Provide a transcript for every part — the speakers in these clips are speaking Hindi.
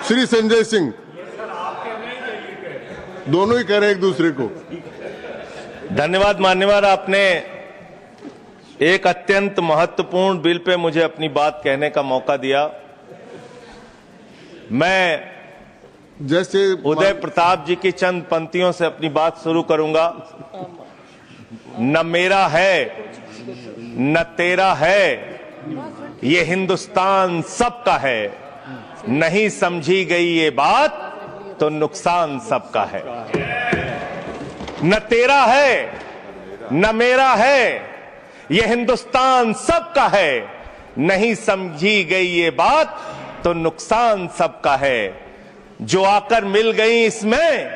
श्री संजय सिंह, दोनों ही कह रहे हैं एक दूसरे को। धन्यवाद मान्यवर, आपने एक अत्यंत महत्वपूर्ण बिल पे मुझे अपनी बात कहने का मौका दिया। मैं जैसे उदय प्रताप जी की चंद पंक्तियों से अपनी बात शुरू करूंगा। न मेरा है न तेरा है, ये हिंदुस्तान सबका है, नहीं समझी गई ये बात तो नुकसान सबका है। न तेरा है न मेरा है, ये हिंदुस्तान सबका है, नहीं समझी गई ये बात तो नुकसान सबका है। जो आकर मिल गई इसमें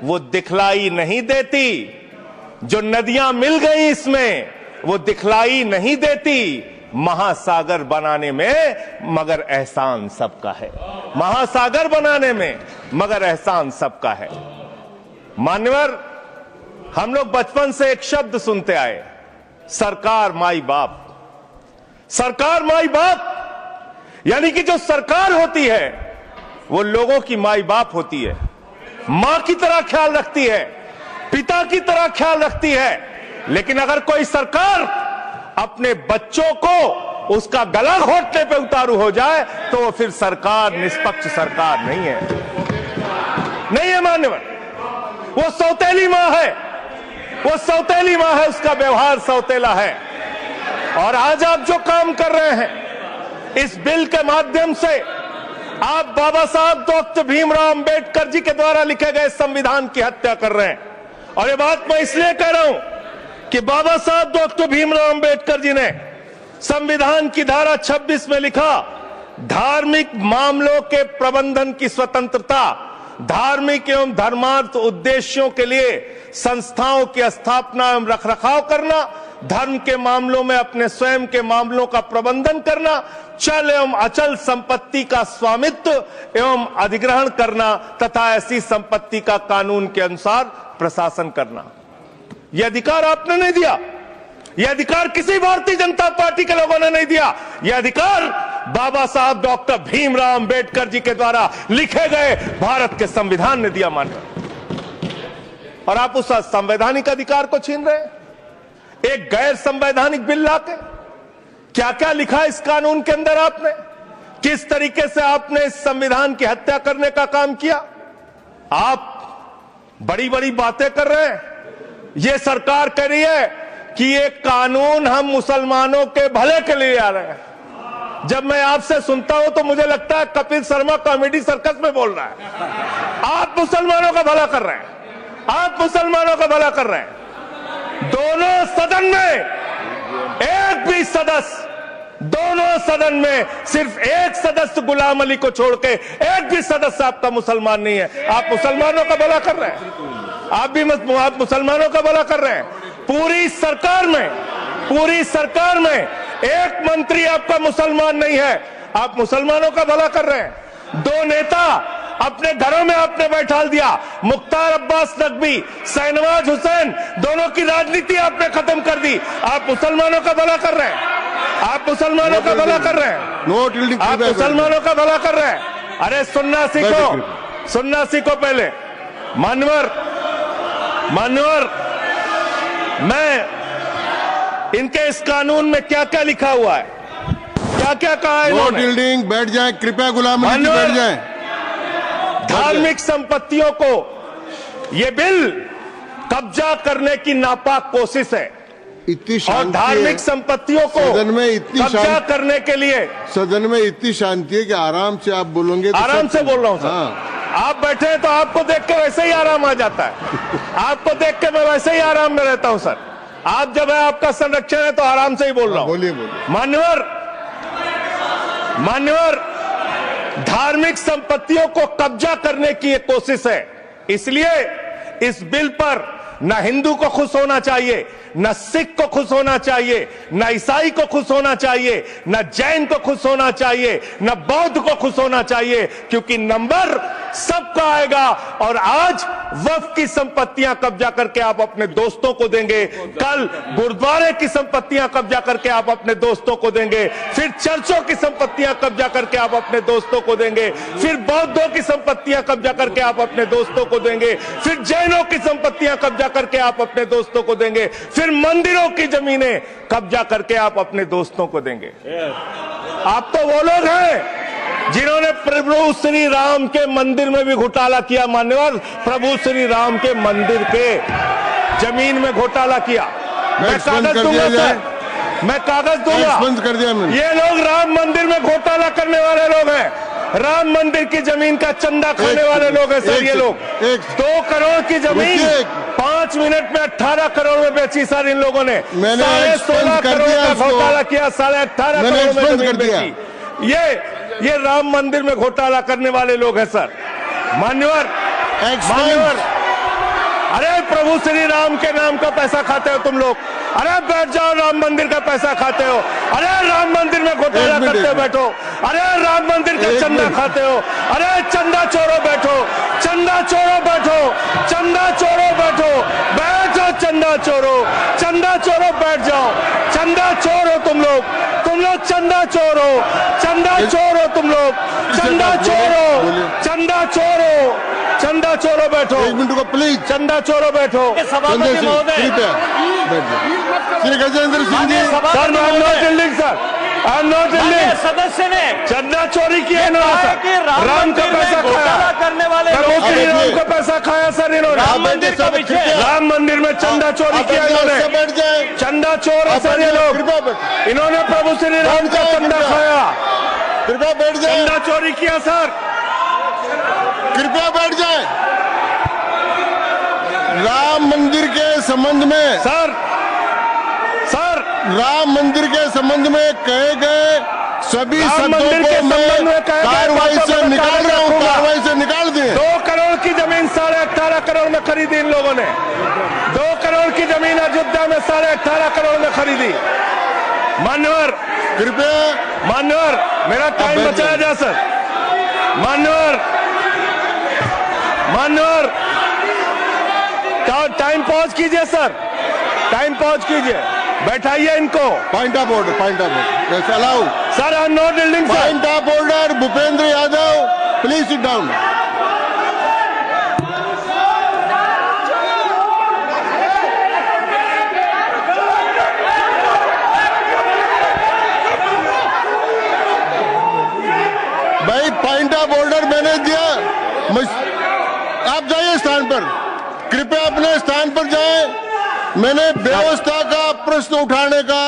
वो दिखलाई नहीं देती, जो नदियां मिल गई इसमें वो दिखलाई नहीं देती, महासागर बनाने में मगर एहसान सबका है। महासागर बनाने में मगर एहसान सबका है। मान्यवर, हम लोग बचपन से एक शब्द सुनते आए, सरकार माई बाप। सरकार माई बाप यानी कि जो सरकार होती है वो लोगों की माई बाप होती है, मां की तरह ख्याल रखती है, पिता की तरह ख्याल रखती है। लेकिन अगर कोई सरकार अपने बच्चों को उसका गला घोटने पे उतारू हो जाए तो वो फिर सरकार निष्पक्ष सरकार नहीं है, नहीं है मान्यवर। वो सौतेली मां है, वो सौतेली मां है, उसका व्यवहार सौतेला है। और आज आप जो काम कर रहे हैं इस बिल के माध्यम से, आप बाबा साहब डॉक्टर भीमराव अंबेडकर जी के द्वारा लिखे गए संविधान की हत्या कर रहे हैं। और ये बात मैं इसलिए कह रहा हूं कि बाबा साहब डॉक्टर भीमराव अंबेडकर जी ने संविधान की धारा 26 में लिखा, धार्मिक मामलों के प्रबंधन की स्वतंत्रता, धार्मिक एवं धर्मार्थ उद्देश्यों के लिए संस्थाओं की स्थापना एवं रखरखाव करना, धर्म के मामलों में अपने स्वयं के मामलों का प्रबंधन करना, चल एवं अचल संपत्ति का स्वामित्व एवं अधिग्रहण करना तथा ऐसी संपत्ति का कानून के अनुसार प्रशासन करना। यह अधिकार आपने नहीं दिया, यह अधिकार किसी भारतीय जनता पार्टी के लोगों ने नहीं दिया। यह अधिकार बाबा साहब डॉक्टर भीमराव अंबेडकर जी के द्वारा लिखे गए भारत के संविधान ने दिया मान्यवर। और आप उस संवैधानिक अधिकार को छीन रहे हैं एक गैर संवैधानिक बिल लाके। क्या क्या लिखा इस कानून के अंदर आपने, किस तरीके से आपने इस संविधान की हत्या करने का काम किया। आप बड़ी बड़ी बातें कर रहे हैं। यह सरकार कह रही है कि ये कानून हम मुसलमानों के भले के लिए आ रहे हैं। जब मैं आपसे सुनता हूं तो मुझे लगता है कपिल शर्मा कॉमेडी सर्कस में बोल रहा है। आप मुसलमानों का भला कर रहे हैं, आप मुसलमानों का भला कर रहे हैं। दोनों सदन में एक भी सदस्य, दोनों सदन में सिर्फ एक सदस्य गुलाम अली को छोड़ के एक भी सदस्य आपका मुसलमान नहीं है। आप मुसलमानों का भला कर रहे हैं, आप मुसलमानों का भला कर रहे हैं। पूरी सरकार में एक मंत्री आपका मुसलमान नहीं है, आप मुसलमानों का भला कर रहे हैं। दो नेता अपने घरों में आपने बैठा दिया, मुख्तार अब्बास नकवी, शहनवाज हुसैन, दोनों की राजनीति आपने खत्म कर दी। आप मुसलमानों का भला कर रहे हैं, आप मुसलमानों का भला कर रहे हैं, आप मुसलमानों का भला कर रहे हैं। अरे सुनना सीखो पहले। मान्यवर, मैं इनके इस कानून में क्या क्या लिखा हुआ है, क्या क्या कहा है इन्होंने। बैठ जाए कृपया, गुलाम अली बैठ जाए। धार्मिक संपत्तियों को यह बिल कब्जा करने की नापाक कोशिश है। इतनी और धार्मिक संपत्तियों को सदन में इतनी कब्जा करने के लिए सदन में इतनी शांति है कि आराम से आप बोलोगे तो आराम से बोल रहा हूं सर। हाँ। आप बैठे हैं तो आपको देख के वैसे ही आराम आ जाता है। आपको देख के मैं वैसे ही आराम में रहता हूं सर। आप जब है आपका संरक्षण है तो आराम से ही बोल रहा हूं। बोलिए। मान्यवर, धार्मिक संपत्तियों को कब्जा करने की एक कोशिश है। इसलिए इस बिल पर न हिंदू को खुश होना चाहिए, न सिख को खुश होना चाहिए, न ईसाई को खुश होना चाहिए, न जैन को खुश होना चाहिए, न बौद्ध को खुश होना चाहिए, क्योंकि नंबर सबका आएगा। और आज वक्फ की संपत्तियां कब्जा करके आप अपने दोस्तों को देंगे, कल गुरुद्वारे की संपत्तियां कब्जा करके आप अपने दोस्तों को देंगे, फिर चर्चों की संपत्तियां कब्जा करके आप अपने दोस्तों को देंगे, फिर बौद्धों की संपत्तियां कब्जा करके आप अपने दोस्तों को देंगे, फिर जैनों की संपत्तियां कब्जा करके आप अपने दोस्तों को देंगे, फिर मंदिरों की जमीनें कब्जा करके आप अपने दोस्तों को देंगे। आप तो वो लोग हैं जिन्होंने प्रभु श्री राम के मंदिर में भी घोटाला किया। मान्यवर, प्रभु श्री राम के मंदिर के जमीन में घोटाला किया। मैं कागज दूंगा सर, मैं कागज दूंगा। बंद कर दिया मैंने। ये लोग राम मंदिर में घोटाला करने वाले लोग हैं, राम मंदिर की जमीन का चंदा खाने वाले लोग हैं सर। ये लोग 2 करोड़ की जमीन 5 मिनट में 18 करोड़ में बेची सर इन लोगों ने। 16.5 करोड़ का घोटाला किया, 18.5 करोड़ में जमीन बेची। ये राम मंदिर में घोटाला करने वाले लोग हैं सर। मान्यवर, अरे प्रभु श्री राम के नाम का पैसा खाते हो तुम लोग। अरे बैठ जाओ, राम मंदिर का पैसा खाते हो। अरे राम मंदिर में घोटाला करते हो, बैठो। अरे राम मंदिर का चंदा खाते हो। अरे चंदा चोरो बैठो, चंदा चोरो बैठो, चंदा चोरो बैठो, बैठो चंदा चोरो, चंदा चोरो बैठ जाओ। चंदा चोरो तुम लोग चंदा चोरो, चंदा चोरो तुम लोग, चंदा चोरो, चंदा चोरो, चंदा चोरो बैठो। 1 मिनट को प्लीज। चंदा चोरो बैठो। सभापति महोदय, Shri Gajendra Singh ji. Sir, I am not dealing sir, I am not dealing. सदस्य ने चंदा चोरी किया इन्होंने, राम का पैसा खाया करने वाले प्रभु श्री राम का पैसा खाया सर इन्होंने। राम मंदिर का विषय, राम मंदिर में चंदा चोरी किया इन्होंने। चंदा चोर है सर ये लोग। इन्होंने प्रभु श्री राम का चंदा खाया। कृपया बैठ जाए। चंदा चोरी किया सर। कृपया बैठ जाए। राम मंदिर के संबंध में सर राम मंदिर के संबंध में कहे गए सभी राम शब्दों मंदिर के को संबंध में मैं कहे गए कार्रवाई बातों से को निकाल मैं रहा हूँ। रखूंगा। कार्रवाई से निकाल दिए। 2 करोड़ की जमीन 18.5 करोड़ में खरीदी इन लोगों ने। 2 करोड़ की जमीन अयोध्या में 18.5 करोड़ में खरीदी। मान्यवर, कृपया मेरा टाइम बचाया जाए सर। मान्यवर, टाइम पॉज कीजिए सर, टाइम पॉज कीजिए, बैठाइए इनको। Point of order allow sir. I am not dealing sir. Point of order Bhupendra Yadav, please sit down. भाई पॉइंट ऑफ ऑर्डर मैंने दिया। आप जाइए स्थान पर, कृपया अपने स्थान पर जाएं। मैंने व्यवस्था का प्रश्न उठाने का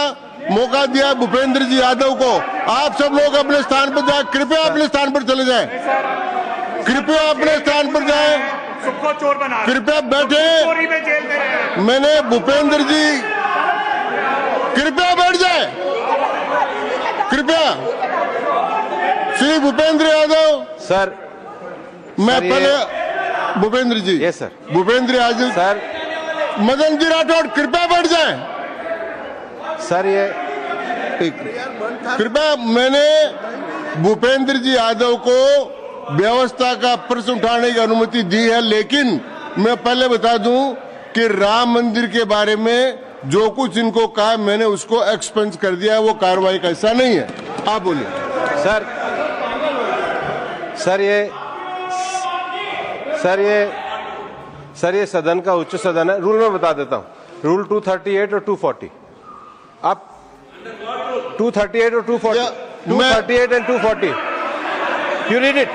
मौका दिया भूपेंद्र जी यादव को। आप सब लोग अपने स्थान पर जाएं। कृपया अपने स्थान पर चले जाएं। कृपया अपने स्थान पर जाएं। कृपया बैठे। मैंने भूपेंद्र जी, कृपया बैठ जाएं। कृपया श्री भूपेंद्र यादव सर। मैं पहले Bhupendra ji. Yes sir. Bhupendra Yadav sir. Madan ji Rathore, कृपया बैठ जाएं। सर ये कृपया, मैंने भूपेंद्र जी यादव को व्यवस्था का प्रश्न उठाने की अनुमति दी है, लेकिन मैं पहले बता दूं कि राम मंदिर के बारे में जो कुछ इनको कहा मैंने उसको एक्सपेंस कर दिया है। वो कार्रवाई का हिस्सा नहीं है। आप बोलिए सर। सर ये सदन का उच्च सदन है। रूल में बता देता हूं। रूल 238 और 240। आप 238 और 240, 238 and 240, you read it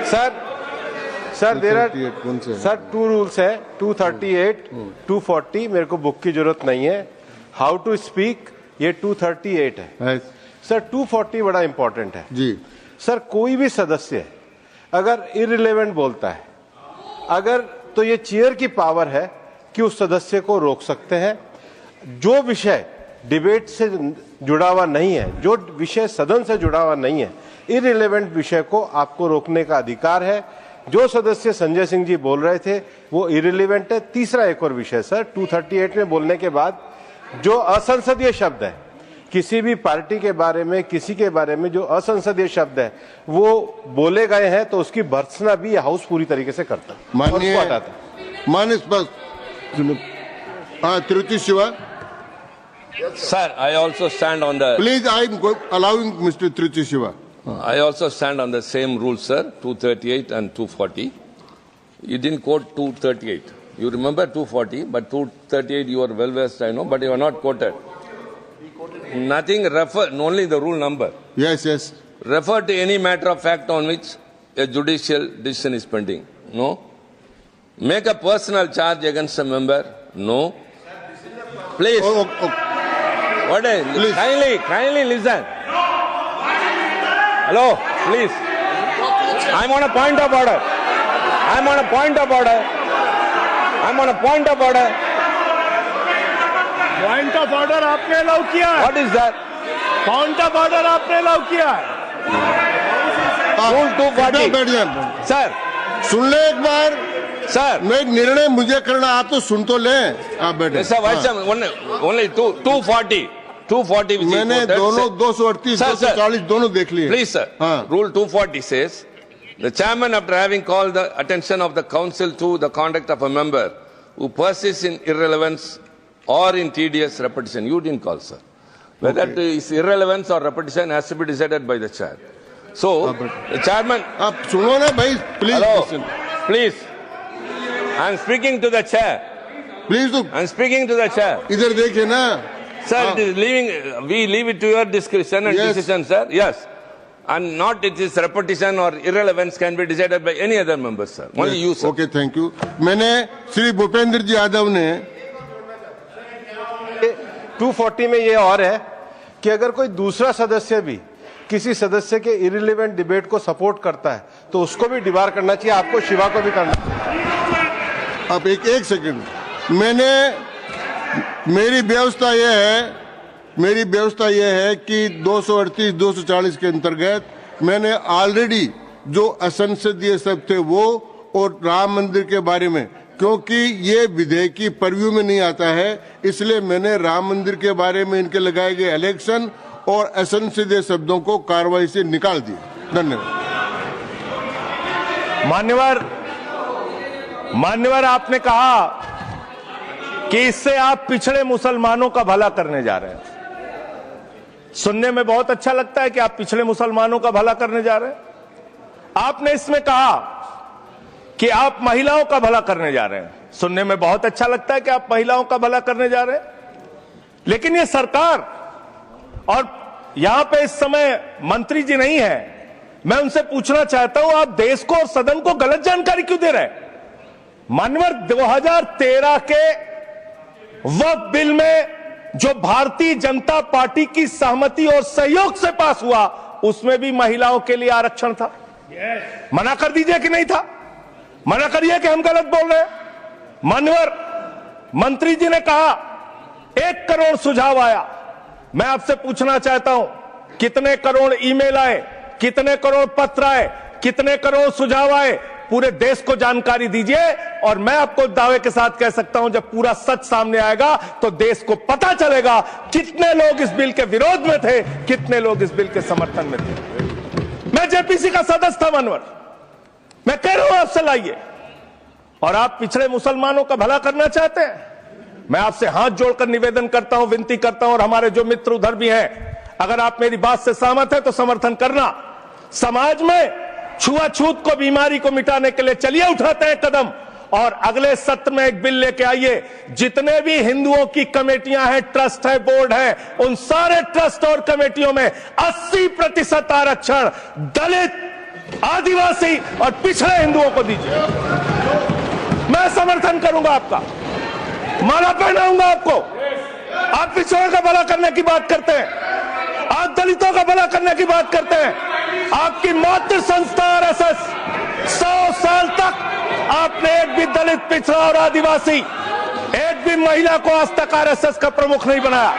sir. There are sir 2 rules है, 238, 240। मेरे को बुक की जरूरत नहीं है। हाउ टू स्पीक ये 238 है सर। 240 बड़ा इंपॉर्टेंट है जी सर। कोई भी सदस्य अगर इररिलेवेंट बोलता है, अगर तो ये चेयर की पावर है कि उस सदस्य को रोक सकते हैं। जो विषय डिबेट से जुड़ा हुआ नहीं है, जो विषय सदन से जुड़ा हुआ नहीं है, इररिलेवेंट विषय को आपको रोकने का अधिकार है। जो सदस्य संजय सिंह जी बोल रहे थे वो इररिलेवेंट है। तीसरा एक और विषय सर, 238 में बोलने के बाद जो असंसदीय शब्द है किसी भी पार्टी के बारे में, किसी के बारे में जो असंसदीय शब्द है वो बोले गए हैं तो उसकी भर्त्सना भी हाउस पूरी तरीके से करता है, माननीय उसको हटाता है। माननीय Tiruchi Shiva, Sir, I also stand on the. please, I am allowing Mr. Tiruchi Shiva. I also stand on the same rule, sir. 238 and 240. You didn't quote 238. You remember 240, but 238 you are well versed, I know, but you are not quoted. Nothing refer, only the rule number. Yes, yes. Refer to any matter of fact on which a judicial decision is pending. No. Make a personal charge against a member. No. Please. What is? Please. Kindly listen. Hello, please. I'm on a point of order. I'm on a point of order. I'm on a point of order. Point of order आपने अलाउ किया है। What is that? Point of order आपने अलाउ किया है। Rule 240. बैठ जाए, Sir, सुन ले एक बार। sir. नहीं, निर्णय मुझे करना, आप तो सुन तो लें। आप बैठे। Sir, Vice Chairman, only 240. 240 which is मैंने quoted, दोनों sir. 238, Sir, sir. 240 दोनों देख लिए। Please, sir. हाँ। Rule 240 says, the chairman, after having called the attention of the council to the conduct of a member who persists in irrelevance or in tedious repetition, you didn't call, sir. Whether it is irrelevance or repetition has to be decided by the chair. So, the chairman. आप सुनो ना भाई, please. Hello, please. I am speaking to the chair. Please तो I am speaking to the chair. इधर देखिए ना। Sir, it is we leave it to your discretion and Yes. decision, sir. Yes. And not it is repetition or irrelevance can be decided by any other member, sir. Only you, sir. Okay, thank you. मैंने श्री भूपेंद्र जी यादव ने 240 में ये और है कि अगर कोई दूसरा सदस्य भी किसी सदस्य के इरिलेवेंट डिबेट को सपोर्ट करता है तो उसको भी डिबार करना चाहिए, आपको शिवा को भी करना चाहिए। आप एक सेकंड, मेरी व्यवस्था यह है कि 238, 240 के अंतर्गत मैंने ऑलरेडी जो असंसदीय सब थे वो और राम मंदिर के बारे में, क्योंकि ये विधेयक की परव्यू में नहीं आता है, इसलिए मैंने राम मंदिर के बारे में इनके लगाए गए इलेक्शन और असंसदीय शब्दों को कार्रवाई से निकाल दिया। धन्यवाद। मान्यवर, आपने कहा कि इससे आप पिछड़े मुसलमानों का भला करने जा रहे हैं। सुनने में बहुत अच्छा लगता है कि आप पिछड़े मुसलमानों का भला करने जा रहे हैं। आपने इसमें कहा कि आप महिलाओं का भला करने जा रहे हैं। सुनने में बहुत अच्छा लगता है कि आप महिलाओं का भला करने जा रहे हैं, लेकिन ये सरकार और यहां पे इस समय मंत्री जी नहीं है, मैं उनसे पूछना चाहता हूं, आप देश को और सदन को गलत जानकारी क्यों दे रहे हैं? मानवर, 2013 के वक्फ बिल में जो भारतीय जनता पार्टी की सहमति और सहयोग से पास हुआ, उसमें भी महिलाओं के लिए आरक्षण था। मना कर दीजिए कि नहीं था? मना करिए कि हम गलत बोल रहे हैं। मानवर, मंत्री जी ने कहा 1 करोड़ सुझाव आया। मैं आपसे पूछना चाहता हूं, कितने करोड़ ईमेल आए, कितने करोड़ पत्र आए, कितने करोड़ सुझाव आए? पूरे देश को जानकारी दीजिए और मैं आपको दावे के साथ कह सकता हूं, जब पूरा सच सामने आएगा तो देश को पता चलेगा कितने लोग इस बिल के विरोध में थे, कितने लोग इस बिल के समर्थन में थे। मैं जेपीसी का सदस्य था मानवर, मैं कह रहा हूं आपसे लाइए। और आप पिछड़े मुसलमानों का भला करना चाहते हैं? मैं आपसे हाथ जोड़कर निवेदन करता हूं, विनती करता हूं, और हमारे जो मित्र उधर भी हैं, अगर आप मेरी बात से सहमत हैं तो समर्थन करना। समाज में छुआछूत को, बीमारी को मिटाने के लिए चलिए उठाते हैं कदम, और अगले सत्र में एक बिल लेके आइए। जितने भी हिंदुओं की कमेटियां हैं, ट्रस्ट है, बोर्ड है, उन सारे ट्रस्ट और कमेटियों में 80% आरक्षण दलित, आदिवासी और पिछड़े हिंदुओं को दीजिए। मैं समर्थन करूंगा आपका, माला पहनाऊंगा आपको। आप पिछड़ों का भला करने की बात करते हैं, आप दलितों का भला करने की बात करते हैं। आपकी मातृ संस्था आरएसएस 100 साल तक आपने एक भी दलित, पिछड़ा और आदिवासी, एक भी महिला को आज तक आरएसएस का प्रमुख नहीं बनाया।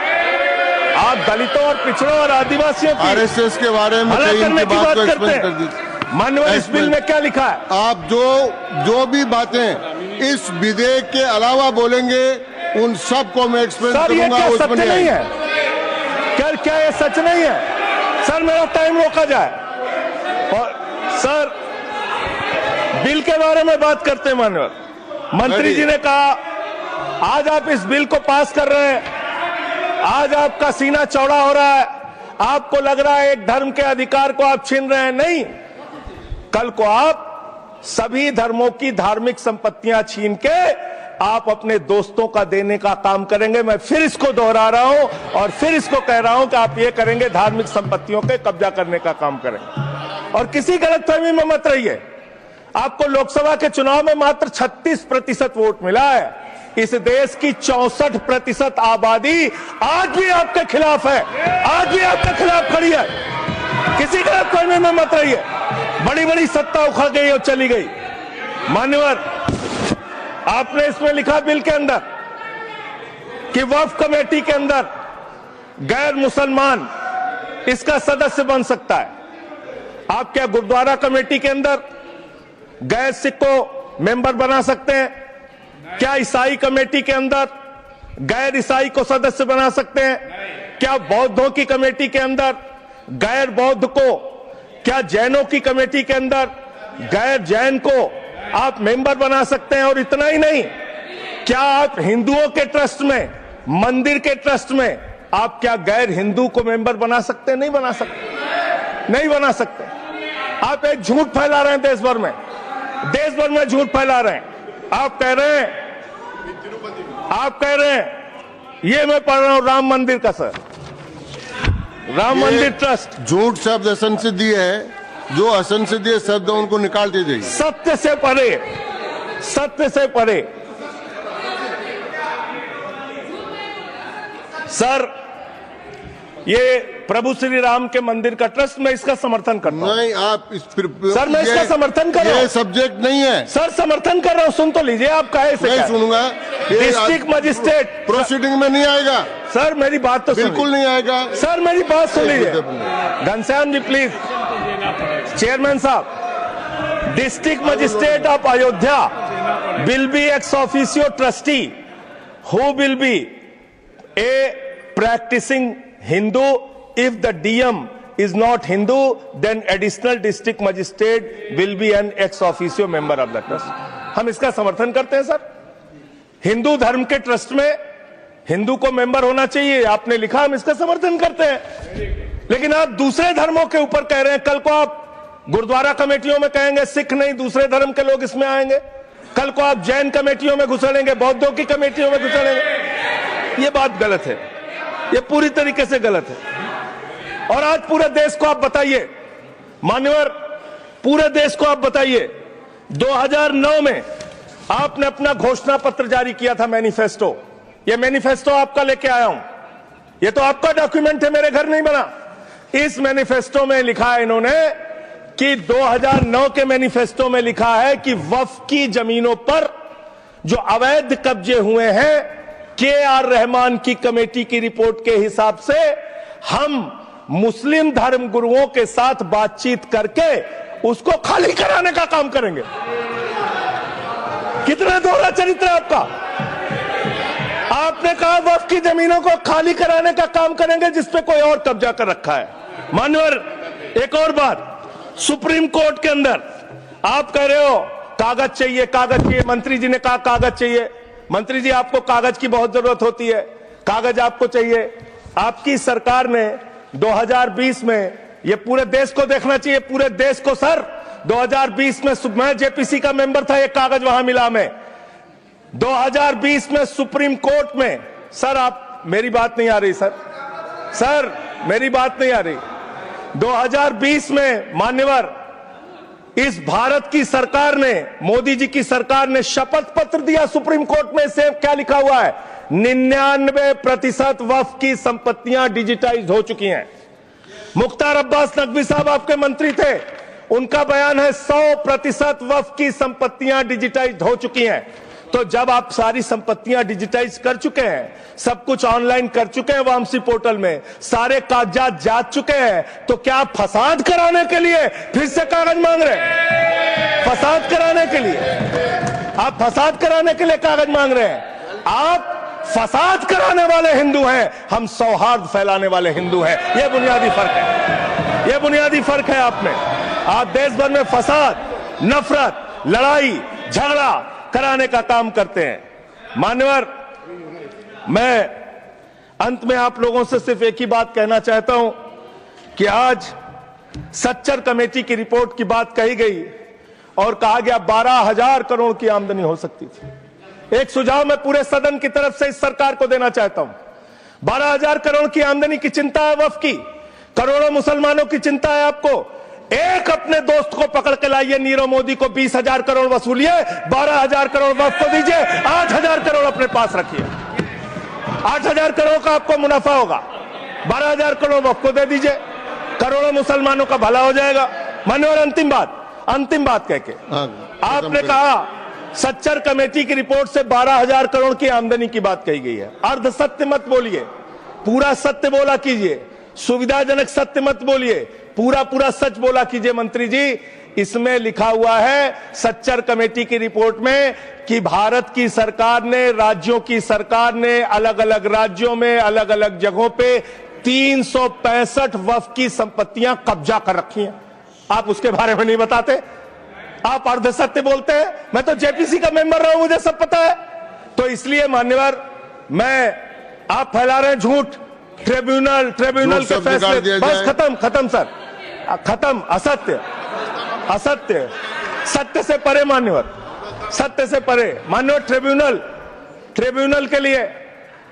आप दलितों और पिछड़ों और आदिवासियों की आरएसएस के बारे में भला करने की बात करते कर हैं। मानवर, इस बिल में क्या लिखा है? आप जो भी बातें इस विधेयक के अलावा बोलेंगे, उन सबको मैं एक्सप्लेन सर, ये करूंगा। क्या उसमें सत्य नहीं है? क्या सर क्या ये सच नहीं है? सर मेरा टाइम रोका जाए। और सर बिल के बारे में बात करते हैं माननीय मंत्री जी ने कहा आज आप इस बिल को पास कर रहे हैं, आज आपका सीना चौड़ा हो रहा है, आपको लग रहा है एक धर्म के अधिकार को आप छीन रहे हैं। नहीं, कल को आप सभी धर्मों की धार्मिक संपत्तियां छीन के आप अपने दोस्तों का देने का काम करेंगे। मैं फिर इसको दोहरा रहा हूं और फिर इसको कह रहा हूं कि आप ये करेंगे, धार्मिक संपत्तियों के कब्जा करने का काम करेंगे। और किसी गलतफहमी में मत रहिए, आपको लोकसभा के चुनाव में मात्र 36% वोट मिला है। इस देश की 64% आबादी आज भी आपके खिलाफ है, आज भी आपके खिलाफ खड़ी है। किसी गलतफहमी में मत रहिए। बड़ी बड़ी सत्ता उखड़ गई और चली गई। मान्यवर, आपने इसमें लिखा बिल के अंदर कि वक्फ कमेटी के अंदर गैर मुसलमान इसका सदस्य बन सकता है। आप क्या गुरुद्वारा कमेटी के अंदर गैर सिख को मेंबर बना सकते हैं? क्या ईसाई कमेटी के अंदर गैर ईसाई को सदस्य बना सकते हैं? क्या बौद्धों की कमेटी के अंदर गैर बौद्ध को, क्या जैनों की कमेटी के अंदर गैर जैन को आप मेंबर बना सकते हैं? और इतना ही नहीं, क्या आप हिंदुओं के ट्रस्ट में, मंदिर के ट्रस्ट में आप क्या गैर हिंदू को मेंबर बना सकते हैं? नहीं बना सकते, नहीं बना सकते। आप एक झूठ फैला रहे हैं देश भर में, देश भर में झूठ फैला रहे हैं। आप कह रहे हैं ये मैं पढ़ रहा हूं राम मंदिर का, सर, राम मंदिर ट्रस्ट। झूठ शब्द असंसदीय है, जो असंसदीय शब्द उनको निकाल दीजिए। सत्य से परे, सत्य से परे। सर ये प्रभु श्री राम के मंदिर का ट्रस्ट, मैं इसका समर्थन करता हूं। नहीं, आप इस सर मैं इसका समर्थन कर रहा हूं। ये सब्जेक्ट नहीं है सर, समर्थन कर रहा हूं, सुन तो लीजिए। आप कहे से नहीं सुनूंगा। डिस्ट्रिक्ट मजिस्ट्रेट प्रोसीडिंग में नहीं आएगा सर, मेरी बात तो बिल्कुल नहीं आएगा। सर मेरी बात सुन लीजिए। घनश्याम जी प्लीज, चेयरमैन साहब, district magistrate of Ayodhya will be ex officio trustee who will be a practicing Hindu. If the DM is not Hindu, then additional district magistrate will be an ex officio member of the trust. हम इसका समर्थन करते हैं सर। हिंदू धर्म के ट्रस्ट में हिंदू को मेंबर होना चाहिए, आपने लिखा, हम इसका समर्थन करते हैं। लेकिन आप दूसरे धर्मों के ऊपर कह रहे हैं। कल को आप गुरुद्वारा कमेटियों में कहेंगे सिख नहीं, दूसरे धर्म के लोग इसमें आएंगे। कल को आप जैन कमेटियों में घुसड़ेंगे, बौद्धों की कमेटियों में घुसड़ेंगे। ये बात गलत है, ये पूरी तरीके से गलत है। और आज पूरे देश को आप बताइए, मान्यवर, पूरे देश को आप बताइए, 2009 में आपने अपना घोषणा पत्र जारी किया था, मैनिफेस्टो। ये मैनिफेस्टो आपका लेके आया हूं, ये तो आपका डॉक्यूमेंट है, मेरे घर नहीं बना। इस मैनिफेस्टो में लिखा है इन्होंने कि 2009 के मैनिफेस्टो में लिखा है कि वक्फ की जमीनों पर जो अवैध कब्जे हुए हैं, के.आर. रहमान की कमेटी की रिपोर्ट के हिसाब से हम मुस्लिम धर्म गुरुओं के साथ बातचीत करके उसको खाली कराने का काम करेंगे। कितना दोहरा चरित्र है आपका। आपने कहा वक्फ की जमीनों को खाली कराने का काम करेंगे जिसपे कोई और कब्जा कर रखा है। मान्यवर, एक और बात, सुप्रीम कोर्ट के अंदर आप कह रहे हो कागज चाहिए, कागज चाहिए। मंत्री जी ने कहा कागज चाहिए। मंत्री जी, आपको कागज की बहुत जरूरत होती है, कागज आपको चाहिए। आपकी सरकार ने 2020 में, ये पूरे देश को देखना चाहिए, पूरे देश को सर, 2020 में मैं जेपीसी का मेंबर था, एक कागज वहां मिला हमें 2020 में सुप्रीम कोर्ट में। सर आप, मेरी बात नहीं आ रही सर, सर मेरी बात नहीं आ रही। 2020 में मान्यवर, इस भारत की सरकार ने, मोदी जी की सरकार ने शपथ पत्र दिया सुप्रीम कोर्ट में। से क्या लिखा हुआ है? 99% वक्फ की संपत्तियां डिजिटाइज हो चुकी हैं। मुख्तार अब्बास नकवी साहब आपके मंत्री थे, उनका बयान है 100% वक्फ की संपत्तियां डिजिटाइज हो चुकी हैं। तो जब आप सारी संपत्तियां डिजिटाइज कर चुके हैं, सब कुछ ऑनलाइन कर चुके हैं वामसी पोर्टल में, सारे कागजात जांच चुके हैं, तो क्या आप फसाद कराने के लिए फिर से कागज मांग रहे हैं? फसाद कराने के लिए, आप फसाद कराने के लिए कागज मांग रहे हैं। आप फसाद कराने वाले हिंदू हैं, हम सौहार्द फैलाने वाले हिंदू हैं। यह बुनियादी फर्क है, यह बुनियादी फर्क है आप में। आप देश भर में फसाद, नफरत, लड़ाई झगड़ा कराने का काम करते हैं। मान्यवर, मैं अंत में आप लोगों से सिर्फ एक ही बात कहना चाहता हूं कि आज सच्चर कमेटी की रिपोर्ट की बात कही गई और कहा गया 12,000 करोड़ की आमदनी हो सकती थी। एक सुझाव मैं पूरे सदन की तरफ से इस सरकार को देना चाहता हूं। 12,000 करोड़ की आमदनी की चिंता है वक्फ की, करोड़ों मुसलमानों की चिंता है आपको। एक अपने दोस्त को पकड़ के लाइए, नीरव मोदी को 20,000 करोड़ वसूलिए, 12,000 करोड़ वक्फ को दीजिए, 8,000 करोड़ अपने पास रखिए। 8,000 करोड़ का आपको मुनाफा होगा, 12,000 करोड़ वक्फ को दे दीजिए, करोड़ों मुसलमानों का भला हो जाएगा। मान्यवर, अंतिम बात कह के आपने कहा सच्चर कमेटी की रिपोर्ट से 12,000 करोड़ की आमदनी की बात कही गई है। अर्ध सत्य मत बोलिए, पूरा सत्य बोला कीजिए। सुविधाजनक सत्य मत बोलिए, पूरा सच बोला कीजिए। मंत्री जी, इसमें लिखा हुआ है सच्चर कमेटी की रिपोर्ट में कि भारत की सरकार ने, राज्यों की सरकार ने अलग अलग राज्यों में अलग अलग जगहों पे 365 वक्फ की संपत्तियां कब्जा कर रखी हैं। आप उसके बारे में नहीं बताते, आप अर्ध सत्य बोलते हैं। मैं तो जेपीसी का मेंबर रहा हूं, मुझे सब पता है। तो इसलिए मान्यवर, आप फैला रहे हैं झूठ। ट्रिब्यूनल के फैसले, बस खत्म सर, खत्म। असत्य, सत्य से परे मान्यवर, सत्य से परे मान्यवर।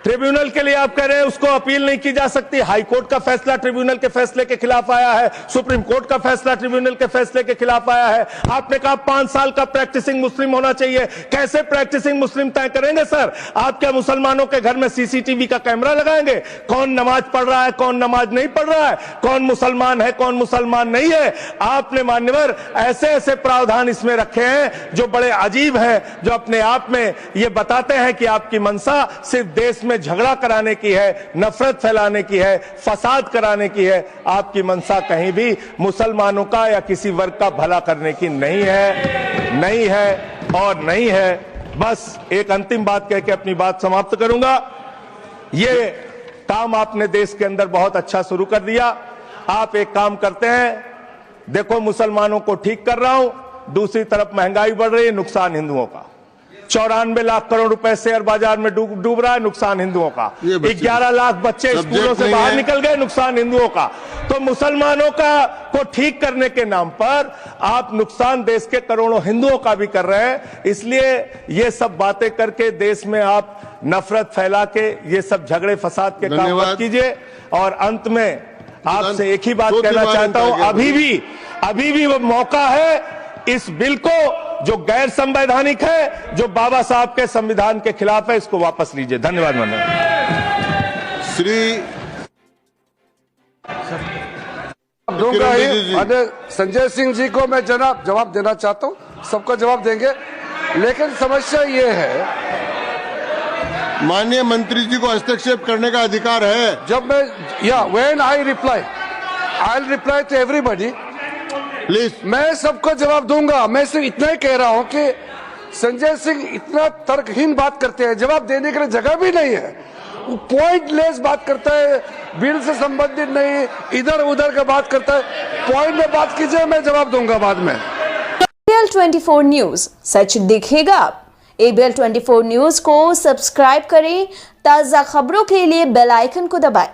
ट्रिब्यूनल के लिए आप कह रहे हैं उसको अपील नहीं की जा सकती। हाई कोर्ट का फैसला ट्रिब्यूनल के फैसले के खिलाफ आया है, सुप्रीम कोर्ट का फैसला ट्रिब्यूनल के फैसले के खिलाफ आया है। आपने कहा 5 साल का प्रैक्टिसिंग मुस्लिम होना चाहिए। कैसे प्रैक्टिसिंग मुस्लिम तय करेंगे सर? आप क्या मुसलमानों के घर में सीसीटीवी का कैमरा लगाएंगे? कौन नमाज पढ़ रहा है, कौन नमाज नहीं पढ़ रहा है, कौन मुसलमान है, कौन मुसलमान नहीं है? आपने मान्यवर ऐसे प्रावधान इसमें रखे हैं जो बड़े अजीब है, जो अपने आप में ये बताते हैं कि आपकी मंशा सिर्फ देश में झगड़ा कराने की है, नफरत फैलाने की है, फसाद कराने की है। आपकी मंशा कहीं भी मुसलमानों का या किसी वर्ग का भला करने की नहीं है। बस एक अंतिम बात कह के अपनी बात समाप्त करूंगा। ये काम आपने देश के अंदर बहुत अच्छा शुरू कर दिया। आप एक काम करते हैं, देखो मुसलमानों को ठीक कर रहा हूं, दूसरी तरफ महंगाई बढ़ रही है, नुकसान हिंदुओं का। 94 लाख करोड़ रुपए शेयर बाजार में डूब रहा है, नुकसान हिंदुओं का। 11 लाख बच्चे स्कूलों से बाहर निकल गए, नुकसान हिंदुओं का। तो मुसलमानों को ठीक करने के नाम पर आप नुकसान देश के करोड़ों हिंदुओं का भी कर रहे हैं। इसलिए ये सब बातें करके देश में आप नफरत फैला के ये सब झगड़े फसाद के काम मत कीजिए। और अंत में आपसे एक ही बात कहना चाहता हूं, अभी भी वो मौका है इस बिल को, जो गैर संवैधानिक है, जो बाबा साहब के संविधान के खिलाफ है, इसको वापस लीजिए। धन्यवाद। श्री दूंगा ही। संजय सिंह जी को मैं जवाब देना चाहता हूं, सबका जवाब देंगे, लेकिन समस्या ये है, माननीय मंत्री जी को हस्तक्षेप करने का अधिकार है। जब मैं when I reply to everybody, please. मैं सबको जवाब दूंगा। मैं सिर्फ इतना ही कह रहा हूं कि संजय सिंह इतना तर्कहीन बात करते हैं, जवाब देने के लिए जगह भी नहीं है। वो पॉइंटलेस बात करता है, बिल से संबंधित नहीं, इधर उधर का बात करता है। पॉइंट में बात कीजिए, मैं जवाब दूंगा बाद में। ABL 24 न्यूज, सच दिखेगा। ABL 24 न्यूज को सब्सक्राइब करें, ताजा खबरों के लिए बेल आइकन को दबाएं।